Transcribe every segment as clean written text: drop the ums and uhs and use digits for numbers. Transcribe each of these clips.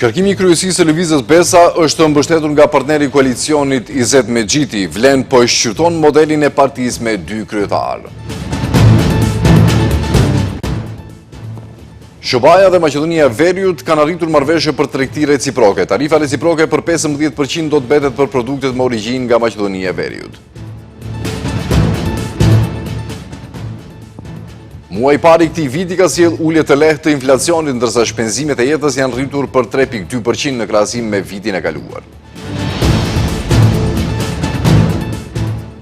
Shkarkimi i kryesisë së lëvizjes Besa është mbështetur nga partneri i koalicionit Izet Mexhiti, vlen po shqyrton modelin e partisë me 2 kryetarë. Shobaja dhe Maqedonia e Veriut kanë arritur marrëveshje për tregti reciproke. Tarifa reciproke për 15% do të mbetet për produktet me origjinë nga Maqedonia e Veriut. Muaj i parë i këtij viti ka sjellë ulje të lehtë të inflacionit, ndërsa shpenzimet e jetës janë rritur për 3.2% në krahasim me vitin e kaluar.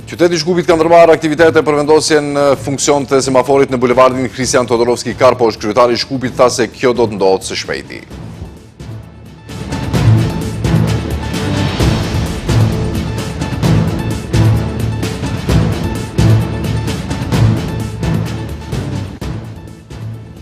Qyteti i Shkupit ka ndërmarrë aktivitete për vendosjen në funksion të semaforit në bulevardin Kristian Todorovski Karposh. Kryetari i Shkupit tha se kjo do të ndodhë së shpejti.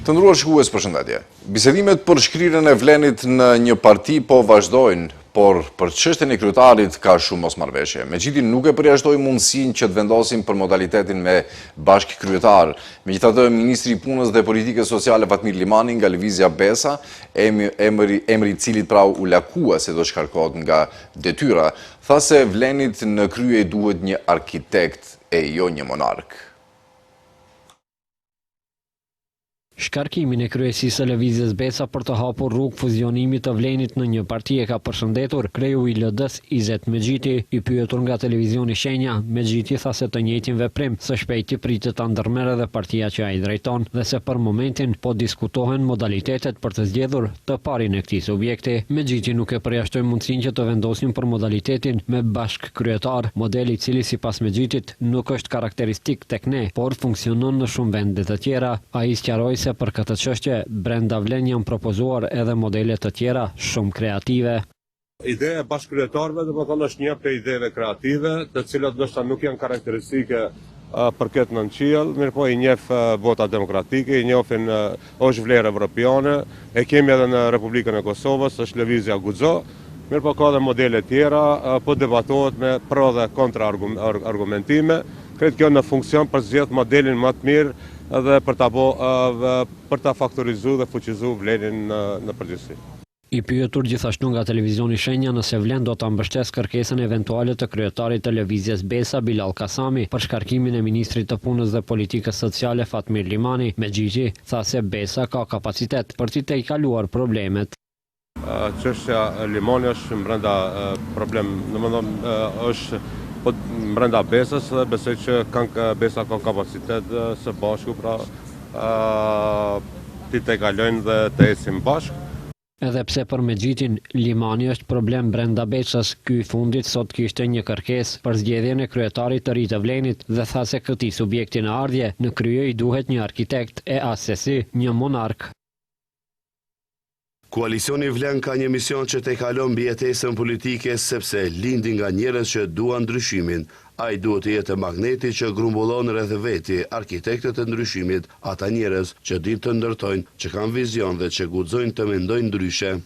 Të nderuar shikues, përshëndetje. Bisedimet për shkrirjen e vlenit në një parti po vazhdojnë, por për çështjen e kryetarit ka shumë mosmarrëveshje. Mexhiti nuk e përjashtoi mundësinë që të vendosin për modalitetin me bashkë kryetar. Megjithatë, ministri i Punës dhe Politikës Sociale Fatmir Limani nga lëvizja Besa, emri i cilit pra u lakua se do shkarkohet nga detyra, tha se vlenit në krye i duhet një arkitekt e jo një monark. Shkarkimin e kryesisë së lëvizjes Besa për të hapur rrugë fuzionimit të vlenit në një parti e ka përshëndetur kreu i LD-s Izet Mexhiti. I pyetur nga televizioni Shenja, Mexhiti tha se të njëjtin veprim së shpejti pritet ta ndërmerrë edhe partia që ai drejton dhe se për momentin po diskutohen modalitetet për të zgjedhur të parin e këtij subjekti. Mexhiti nuk e përjashtoi mundësinë që të vendosin për modalitetin me bashk kryetar, modeli i cili sipas Mexhitit nuk është karakteristik tek ne, por funksionon në shumë vende të tjera. Ai sqaroi se për këtë çështje brenda vlen janë propozuar edhe modele të tjera shumë kreative. Ideja e bashkëkryetarëve domethënë është një prej ideve kreative, të cilat ndoshta nuk janë karakteristike për këtë nën qiell, mirëpo i njeh vota demokratike, i njohin është vlerë evropiane, e kemi edhe në Republikën e Kosovës, është lëvizja Guxo, mirëpo ka edhe modele tjera, po debatohet me pro dhe kontra argumentime. Kredo kjo në funksion për zgjedh modelin më të mirë dhe për ta faktorizuar dhe fuqizuar vlenin në përgjithësi. I pyetur gjithashtu nga televizioni Shenja nëse vlen do ta mbështesë kërkesën eventuale të kryetarit të lëvizjes Besa Bilal Kasami për shkarkimin e ministrit të Punës dhe Politikës Sociale Fatmir Limani, Mexhiti tha se Besa ka kapacitet për të tejkaluar problemet. Çështja Limani është brenda problem, domethënë është po brenda Besës dhe besoj që Besa ka kapacitet së bashku pra ti tejkalojnë dhe të ecin bashkë. Edhe pse për Mexhitin Limani është problem brenda Besës, ky i fundit sot kishte një kërkesë për zgjedhjen e kryetarit të ri të vlenit dhe tha se këtij subjekti në ardhje në krye i duhet një arkitekt e asesi një monark. Koalicioni Vlen ka një mision që te kalon mbijetesën politike sepse lindi nga njerëz që duan ndryshimin. Ai duhet të jetë magneti që grumbullon rreth veti arkitektët e ndryshimit, ata njerëz që dinë të ndërtojnë, që kanë vizion dhe që guxojnë të mendojnë ndryshe.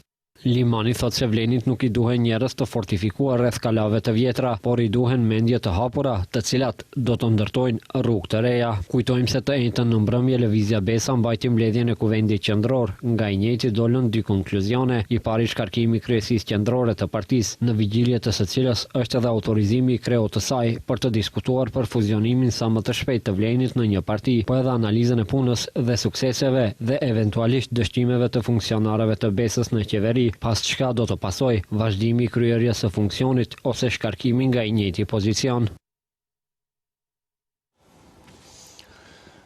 Limani thot se vlenit nuk i duhen njerëz të fortifikuar rreth kalave të vjetra, por i duhen mendje të hapura, të cilat do të ndërtojnë rrugë të reja. Kujtojmë se të njëjtën në mbrëmje lëvizja Besa mbajti mbledhjen e Kuvendit Qendror. Nga i njëjti dolën 2 konkluzione, i pari shkarkimi i kryesisë qendrore të partisë, në vigjilje të së cilës është edhe autorizimi i kreut të saj për të diskutuar për fuzionimin sa më të shpejt të vlenit në një parti, po edhe analizën e punës dhe sukseseve dhe eventualisht dështimeve të funksionarëve të Besës në qeveri, pas çka do të pasojë vazhdimi i kryerjes së funksionit ose shkarkimi nga i njëjti pozicion.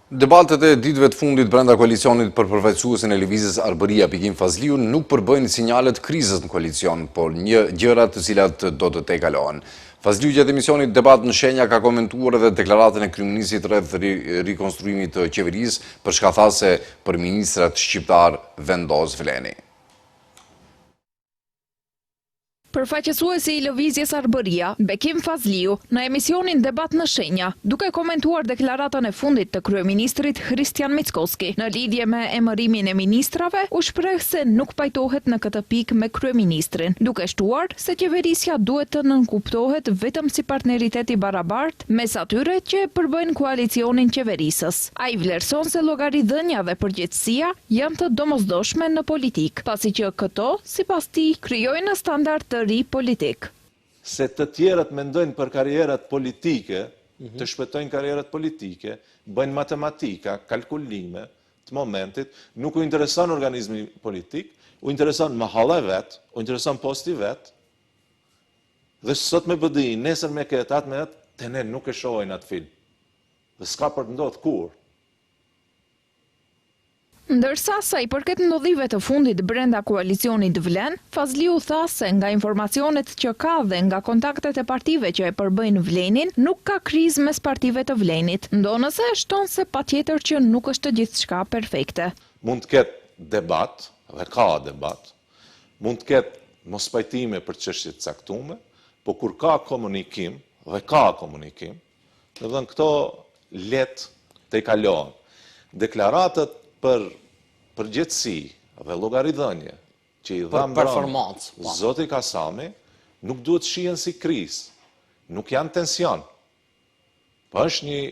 Debatet e ditëve të fundit brenda koalicionit për përfaqësuesin e lëvizjes Arbëria Pikim Fazliu nuk përbëjnë sinjalet krizës në koalicion, por një gjëra të cilat do të tejkalohen. Fazliu gjatë emisionit Debat në Shenja ka komentuar edhe deklaratën e kryeministrit rreth rikonstruimit të qeverisë, për çka tha se për ministrat shqiptar vendos vleni. Përfaqësuesi i lëvizjes Arbëria, Bekim Fazliu, në emisionin Debat në Shenja, duke komentuar deklaratën e fundit të kryeministrit Kristian Mickoski në lidhje me emërimin e ministrave, u shpreh se nuk pajtohet në këtë pikë me kryeministrin, duke shtuar se qeverisja duhet të nënkuptohet vetëm si partneriteti barabart mes atyre që përbëjnë koalicionin qeverisës. Ai vlerëson se llogaridhënia dhe përgjegjësia janë të domosdoshme në politik, pasi që këto, sipas tij, krijojnë standard të ri politik. Se të tjerët mendojnë për karrierat politike, të shpëtojnë karrierat politike, bëjnë matematika, kalkulime të momentit, nuk u intereson organizmi politik, u intereson mahalla e vet, u intereson posti vet, dhe sot me BDI, nesër me këtë, atë me atë, të ne nuk e shohojnë atë film. Dhe s'ka për të ndodhur kur. Ndërsa sa i përket ndodhive të fundit brenda koalicionit Vlen, Fazliu tha se nga informacionet që ka dhe nga kontaktet e partive që e përbëjnë Vlenin, nuk ka krizë mes partive të Vlenit, ndonëse shton se patjetër që nuk është gjithçka perfekte. Mund të ketë debat, dhe ka debat, mund të ketë mos pajtime për çështje të caktuara, po kur ka komunikim, dhe ka komunikim, do të thënë këto let të kalohen. Deklaratët për përgjegjësi dhe llogaridhënie që i dha performancë Zoti Kasami nuk duhet shihen si krizë, nuk janë tension. Po është një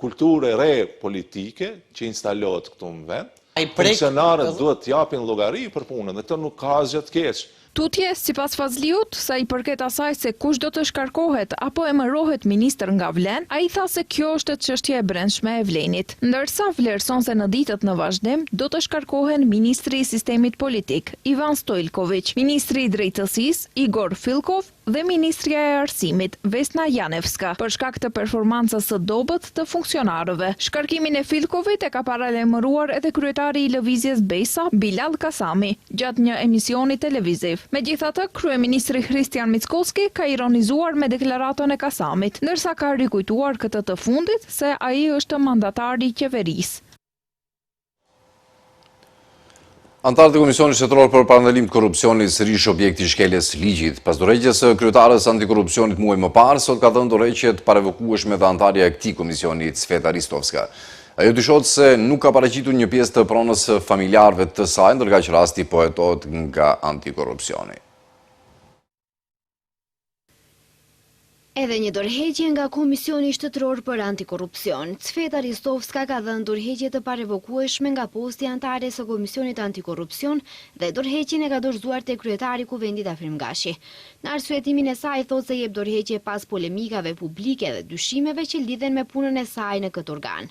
kulturë e re politike që instalohet këtu në vend. Funksionarët duhet të japin llogari për punën dhe këto nuk ka asgjë të keq. Tutje, sipas Fazliut, sa i përket asaj se kush do të shkarkohet apo emërohet ministër nga Vlen, ai tha se kjo është çështje e brendshme e Vlenit. Ndërsa vlerëson se në ditët në vazhdim do të shkarkohen ministri i sistemit politik, Ivan Stojlković, ministri i drejtësisë, Igor Filkov, dhe ministrja e arsimit, Vesna Janevska, për shkak të performancës së dobët të funksionarëve. Shkarkimin e Filkovit e ka paralajmëruar edhe kryetari i lëvizjes Besa, Bilal Kasami, gjatë një emisioni televiziv. Megjithatë, kryeministri Kristian Mickoski ka ironizuar me deklaratën e Kasamit, ndërsa ka rikujtuar këtë të fundit se ai është mandatari i qeverisë. Antarët e Komisionit Shtetëror për Parandalim të Korrupsionit sërish objekti shkeljes ligjit. Pas dorëheqjes së kryetarës antikorrupsionit muaj më parë, sot ka dhënë dorëheqje të parevokueshme dhe antarja e këtij komisioni, Cveta Ristovska. Ajo dyshohet se nuk ka paraqitur një pjesë të pronës familjarëve të saj, ndërkaq rasti po hetohet nga antikorrupsioni. Edhe një dorëheqje nga Komisioni Shtetëror për Antikorrupsion. Cveta Ristovska ka dhënë dorëheqje të parevokueshme nga posti antare së Komisionit Antikorrupsion dhe dorëheqjen e ka dorëzuar te kryetari i Kuvendit Afrim Gashi. Në arsyetimin e saj thotë se jep dorëheqje pas polemikave publike dhe dyshimeve që lidhen me punën e saj në këtë organ.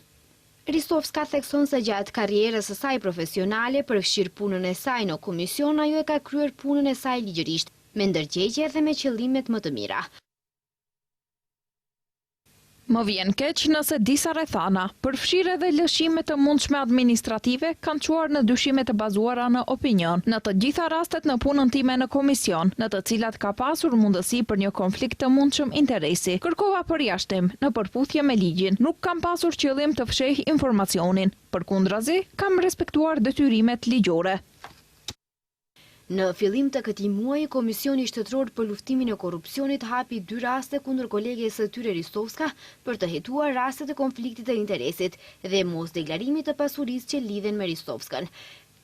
Ristovska thekson se gjatë karrierës së saj profesionale, përfshirë punën e saj në komision, ajo e ka kryer punën e saj ligjërisht, me ndërgjegjje dhe me qëllimet më të mira. Më vjen keq nëse disa rrethana, përfshirë edhe lëshime të mundshme administrative, kanë çuar në dyshime të bazuara në opinion, në të gjitha rastet në punën time në komision, në të cilat ka pasur mundësi për një konflikt të mundshëm interesi. Kërkova përjashtim, në përputhje me ligjin, nuk kam pasur qëllim të fsheh informacionin. Përkundrazi, kam respektuar detyrimet ligjore. Në fillim të këtij muaji, Komisioni Shtetëror për Luftimin e Korrupsionit hapi 2 raste kundër koleges së tyre Ristovska për të hetuar raste të konfliktit të interesit dhe mos deklarimit të pasurisë që lidhen me Ristovskën.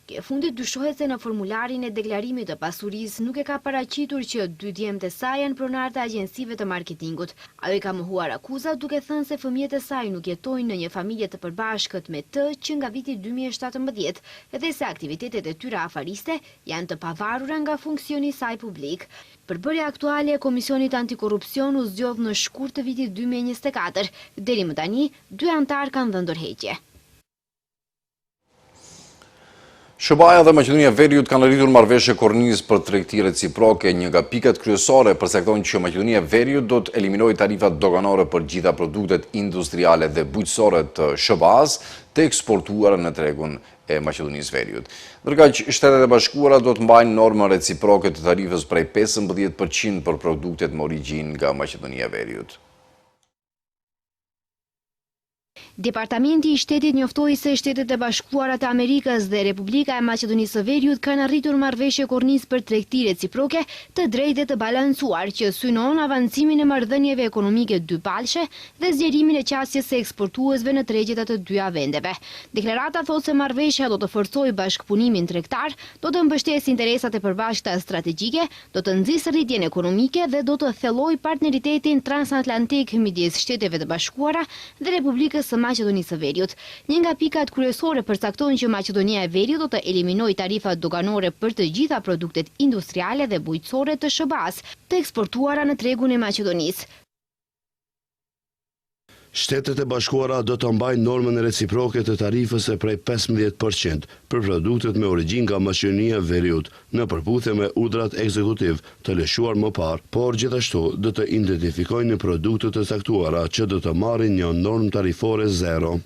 Ke fundit dyshohet se në formularin e deklarimit të pasurisë nuk e ka paraqitur që 2 djemtë e saj janë pronar të agjensive të marketingut. Ajo i ka mohuar akuzat duke thënë se fëmijët e saj nuk jetojnë në një familje të përbashkët me të që nga viti 2017 dhe se aktivitetet e tyre afariste janë të pavarura nga funksioni i saj publik. Përbërja aktuale e Komisionit Antikorrupsion u zgjodh në shkurt të vitit 2024. Deri më tani, 2 antar kanë dhënë dorëheqje. SBA dhe Maqedonia e Veriut kanë arritur marrëveshje kornizë për tregti reciproke. Një nga pikat kryesore përcakton që Maqedonia e Veriut do të eliminojë tarifat doganore për gjitha produktet industriale dhe bujqësore të SBA-s të eksportuara në tregun e Maqedonisë Veriut. Ndërkaq Shtetet e Bashkuara do të mbajnë normën reciproke të tarifës prej 15% për produktet me origjinë nga Maqedonia e Veriut. Departamenti i Shtetit njoftoi se Shtetet e Bashkuara të Amerikës dhe Republika e Maqedonisë së Veriut kanë arritur marrëveshje kornisë për tregti reciproke të drejtë dhe të balancuar që synon avancimin e marrëdhënieve ekonomike dypalëshe dhe zgjerimin e qasjes së eksportuesve në tregjet e të dyja vendeve. Deklarata thotë se marrëveshja do të forcojë bashkëpunimin tregtar, do të mbështesë interesat e përbashkëta strategjike, do të nxjisë rritjen ekonomike dhe do të thellojë partneritetin transatlantik midis Shteteve të Bashkuara dhe Republikës së Maqedonisë së Veriut. Një nga pikat kryesore përcakton që Maqedonia e Veriut do të eliminojë tarifat doganore për të gjitha produktet industriale dhe bujqësore të SBA-s të eksportuara në tregun e Maqedonisë. Shtetet e Bashkuara do të mbajnë normën reciproke të tarifës e prej 15% për produktet me origjinë nga Maqedonia e Veriut, në përputhje me urdhrat ekzekutiv të lëshuar më parë, por gjithashtu do të identifikojnë produkte të caktuara që do të marrin një normë tarifore zero.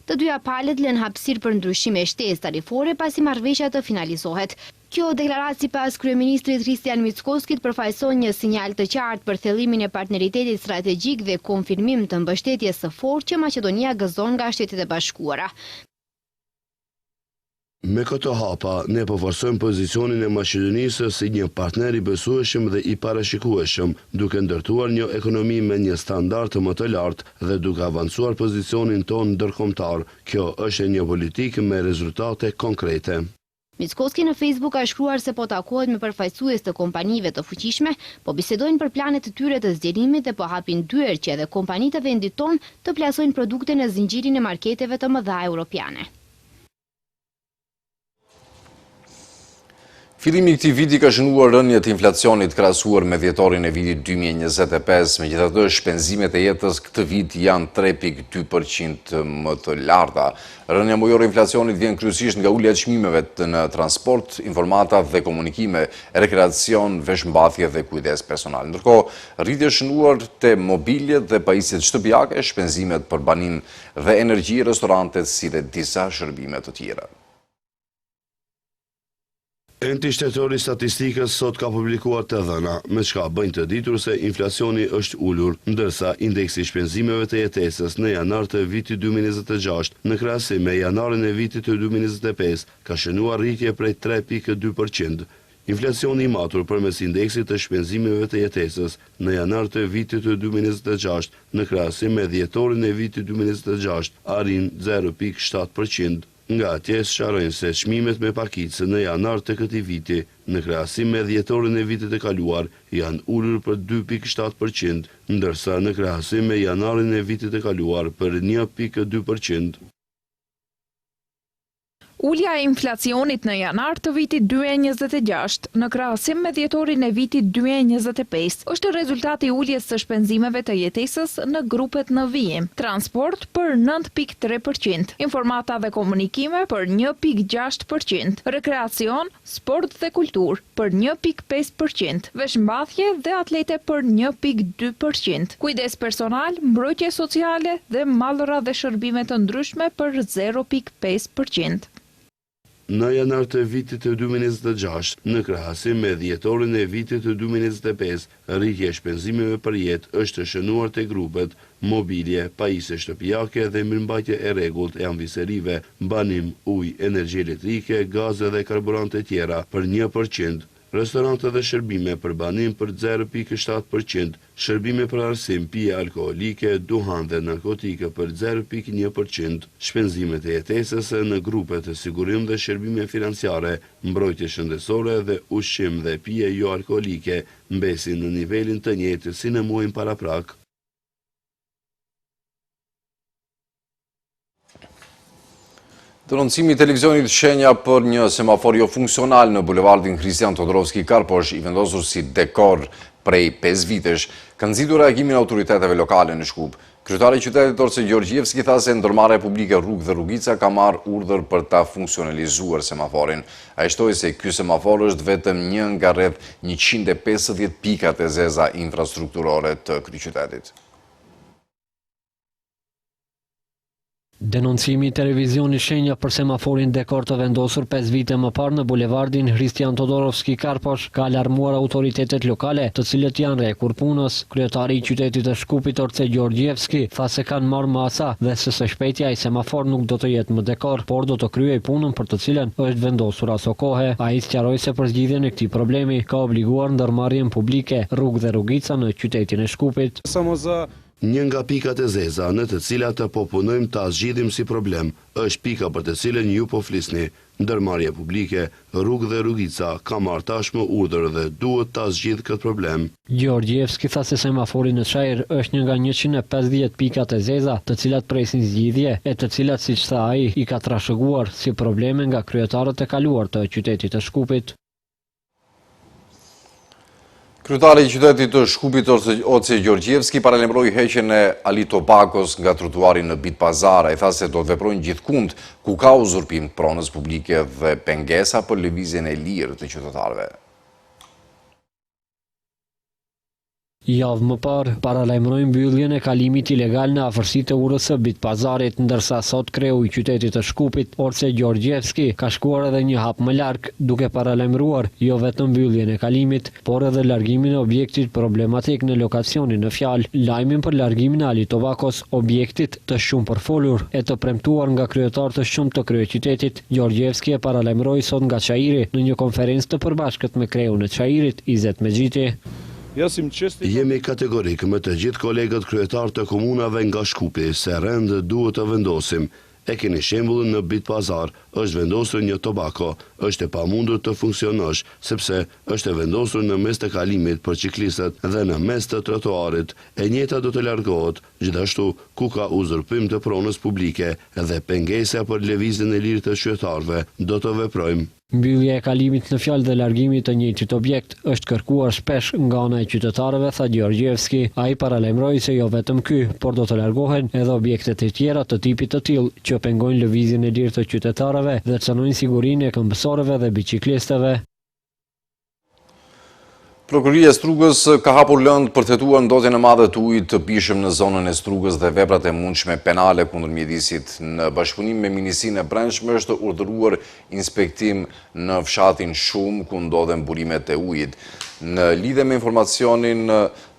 Të dyja palët lënë hapësirë për ndryshime shtesë tarifore pasi marrëveshja të finalizohet. Kjo deklaratë sipas kryeministrit Hristian Mickoskit përfaqëson një sinjal të qartë për thellimin e partneritetit strategjik dhe konfirmim të mbështetjes së fortë që Maqedonia gëzon nga Shtetet e Bashkuara. Me këto hapa, ne po forcojmë pozicionin e Maqedonisë si një partner i besueshëm dhe i parashikueshëm, duke ndërtuar një ekonomi me një standard më të lartë dhe duke avancuar pozicionin tonë ndërkombëtar. Kjo është një politikë me rezultate konkrete. Mickoski në Facebook ka shkruar se po takohet me përfaqësues të kompanive të fuqishme, po bisedojnë për planet të tyre të zgjerimit dhe po hapin dyer që edhe kompanitë të vendit tonë të plasojnë produkte në zinxhirin e marketeve të mëdha europiane. Fillimi i këtij viti ka shënuar rënje të inflacionit krahasuar me dhjetorin e vitit 2025, megjithatë shpenzimet e jetës këtë vit janë 3.2% më të larta. Rënja mujore e inflacionit vjen kryesisht nga ulja e çmimeve në transport, informata dhe komunikime, rekreacion, veshmbathje dhe kujdes personal. Ndërkohë, rritje shënuar te mobiljet dhe pajisjet shtëpiake, shpenzimet për banim dhe energji, restorantet si dhe disa shërbime të tjera. Enti shtetori statistikës sot ka publikuar të dhëna, me çka bëjnë të ditur se inflacioni është ulur, ndërsa indeksi i shpenzimeve të jetesës në janar të vitit 2026 në krahasim me janarin e vitit të 2025 ka shënuar rritje prej 3.2%. Inflacioni i matur përmes indeksit të shpenzimeve të jetesës në janar të vitit të 2026 në krahasim me dhjetorin e vitit 2026 arrin 0.7%. Nga atje sqarojnë se çmimet me pakicë në janar të këtij viti, në krahasim me dhjetorin e vitit të kaluar, janë ulur për 2.7%, ndërsa në krahasim me janarin e vitit të kaluar për 1.2%. Ulja e inflacionit në janar të vitit 2026 në krahasim me dhjetorin e vitit 2025 është rezultati i uljes së shpenzimeve të jetesës në grupet në vijim. Transport për 9.3%, informata dhe komunikime për 1.6%, rekreacion, sport dhe kultur për 1.5%, veshmbathje dhe atlete për 1.2%, kujdes personal, mbrojtje sociale dhe mallra dhe shërbime të ndryshme për 0.5%. Në janar të vitit të 2026, në krahasim me dhjetorin e vitit të 2025, rritja e shpenzimeve për jetë është shënuar te grupet mobilje, pajisje shtëpiake dhe mirëmbajtje e rregullt e anviserive, banim, ujë, energji elektrike, gaze dhe karburante tjera për 1%. Restorante dhe shërbime për banim për 0.7%, shërbime për arsim, pije alkoholike, duhan dhe narkotike për 0.1%, shpenzimet e jetesës në grupet të sigurim dhe shërbime financiare, mbrojtje shëndetësore dhe ushqim dhe pije jo alkoholike mbesin në nivelin të njëjtë si në muajin paraprak. Denoncimi i televizionit shenja për një semafor jo funksional në bulevardin Kristian Todorovski Karposh, i vendosur si dekor prej 5 vitesh, kanë nxitur reagimin e autoriteteve lokale në Shkup. Kryetari i qytetit Orse Gjorgjevski tha se ndërmarrja publike Rrugë dhe Rrugica ka marrë urdhër për ta funksionalizuar semaforin. Ai shtoi se ky semafor është vetëm një nga rreth 150 pikat e zeza infrastrukturore të kryeqytetit. Denoncimi i televizionit Shenja për semaforin dekor të vendosur 5 vite më parë në bulevardin Hristian Todorovski Karposh ka alarmuar autoritetet lokale, të cilët janë rekur punës. Kryetari i qytetit të Shkupit Orce Gjorgjevski tha se kanë marrë masa dhe se së shpejti ai semafor nuk do të jetë më dekor, por do të kryej punën për të cilën është vendosur aso kohe. Ai sqaroi se për zgjidhjen e këtij problemi ka obliguar ndërmarrjen publike rrugë dhe rrugica në qytetin e Shkupit. Një nga pikat e zeza në të cilat të po punojmë ta zgjidhim si problem, është pika për të cilën ju po flisni. Ndërmarrja publike, rrugë dhe rrugica ka marrë tashmë urdhër dhe duhet ta zgjidh këtë problem. Gjorgjevski tha se semafori në Çajër është një nga 150 pikat e zeza, të cilat presin zgjidhje, e të cilat, siç tha ai, i ka trashëguar si probleme nga kryetarët e kaluar të qytetit të Shkupit. Kryetari i qytetit të Shkupit Orce Gjorgjevski paralajmëroi heqjen e Ali Tobakos nga trotuari në Bit Pazar. Ai tha se do të veprojnë gjithkund ku ka uzurpim të pronës publike dhe pengesa për lëvizjen e lirë të qytetarëve. Javë më parë, paralajmërojnë mbylljen e kalimit ilegal në afërsitë e urës së Bit Pazarit, ndërsa sot kreu i qytetit të Shkupit, Orce Gjorgjevski, ka shkuar edhe një hap më larg, duke paralajmëruar jo vetëm mbylljen e kalimit, por edhe largimin e objektit problematik në lokacionin në fjalë. Lajmin për largimin e Ali Tobakos, objektit të shumë përfolur e të premtuar nga kryetar të shumë të kryeqytetit, Gjorgjevski e paralajmëroi sot nga Çajiri në një konferencë të përbashkët me kreun e Çajirit, Izet Mexhiti. Jemi kategorik me të gjithë kolegët kryetar të komunave nga Shkupi se rend duhet të vendosim. E keni shembullin në Bit Pazar, është vendosur një tobako, është e pamundur të funksionosh, sepse është e vendosur në mes të kalimit për ciklistët dhe në mes të trotuarit. E njëjta do të largohet, gjithashtu ku ka uzurpim të pronës publike dhe pengesa për lëvizjen e lirë të qytetarëve, do të veprojmë. Mbyllja e kalimit në fjalë dhe largimi të njëjtit objekt është kërkuar shpesh nga ana e qytetarëve, tha Gjorgjevski. Ai paralajmëroi se jo vetëm ky, por do të largohen edhe objektet e tjera të tipit të tillë që pengojnë lëvizjen e lirë të qytetarëve dhe cënojnë sigurinë e këmbësorëve dhe biçiklistëve. Prokuroria e Strugës ka hapur lëndë për të hetuar ndotjen e madhe të ujit të pishëm në zonën e Strugës dhe veprat e mundshme penale kundër mjedisit. Në bashkëpunim me Ministrinë e Brendshme është urdhëruar inspektim në fshatin Shumë ku ndodhen burimet e ujit. Në lidhje me informacionin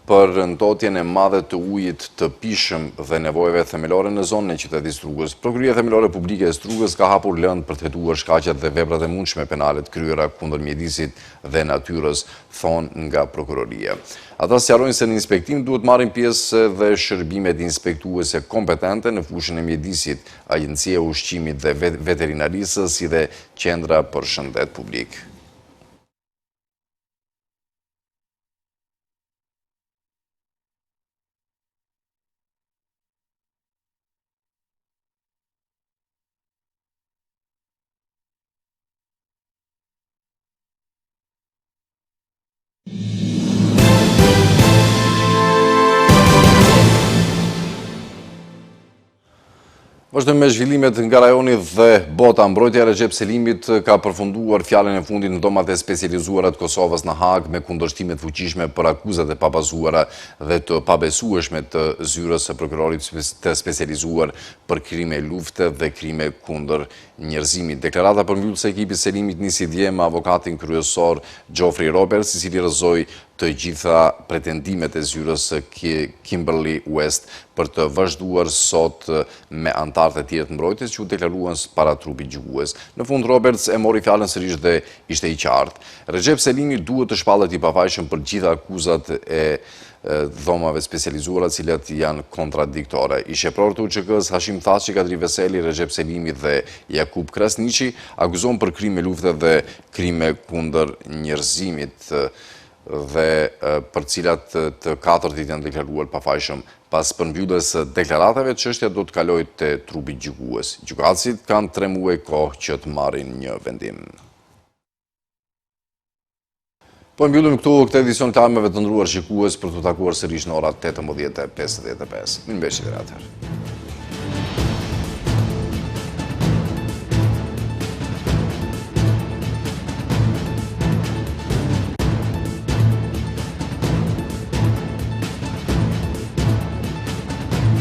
për ndotjen e madhe të ujit të pishëm dhe nevojeve themelore në zonën e qytetit Strugës, Prokuroria Themelore Publike e Strugës ka hapur lëndë për të hetuar shkaqet dhe veprat e mundshme penale të kryera kundër mjedisit dhe natyrës, thonë nga prokuroria. Ata sqarojnë se në inspektim duhet marrin pjesë dhe shërbimet inspektuese kompetente në fushën e mjedisit, Agjencia e Ushqimit dhe Veterinarisë, si dhe Qendra për Shëndet Publik. Vazhdojmë me zhvillimet nga rajoni dhe bota. Mbrojtja e Recep Selimit ka përfunduar fjalën e fundit në domat e specializuara të Kosovës në Hag me kundërshtimet të fuqishme për akuzat e pabazuara dhe të pabesueshme të zyrës së prokurorit të specializuar për krime lufte dhe krime kundër njerëzimit. Deklarata përmbyllëse e ekipit Selimit nisi dje me avokatin kryesor Geoffrey Roberts, i cili rrëzoi të gjitha pretendimet e zyrës Kimberly West për të vazhduar sot me antarët e tjerë të mbrojtjes që u deklaruan para trupit gjykues. Në fund Roberts e mori fjalën sërish dhe ishte i qartë. Recep Selimi duhet të shpallet i pafajshëm për gjitha akuzat e dhomave specializuara, cilat janë kontradiktore. I shepëror të UÇK-s Hashim Thaçi, Kadri Veseli, Recep Selimi dhe Jakub Krasniqi akuzohen për krime lufte dhe krime kundër njerëzimit, dhe për cilat të katërtit janë deklaruar pafajshëm. Pas përmbylljes së deklaratave, çështja do të kalojë te trupi gjykues. Gjykatësit kanë 3 muaj kohë që të marrin një vendim. Po mbyllim këtu këtë edicion të lajmeve të ndëruar shikues për të takuar sërish në orat 18:55. Mirëmbëjtje atëherë.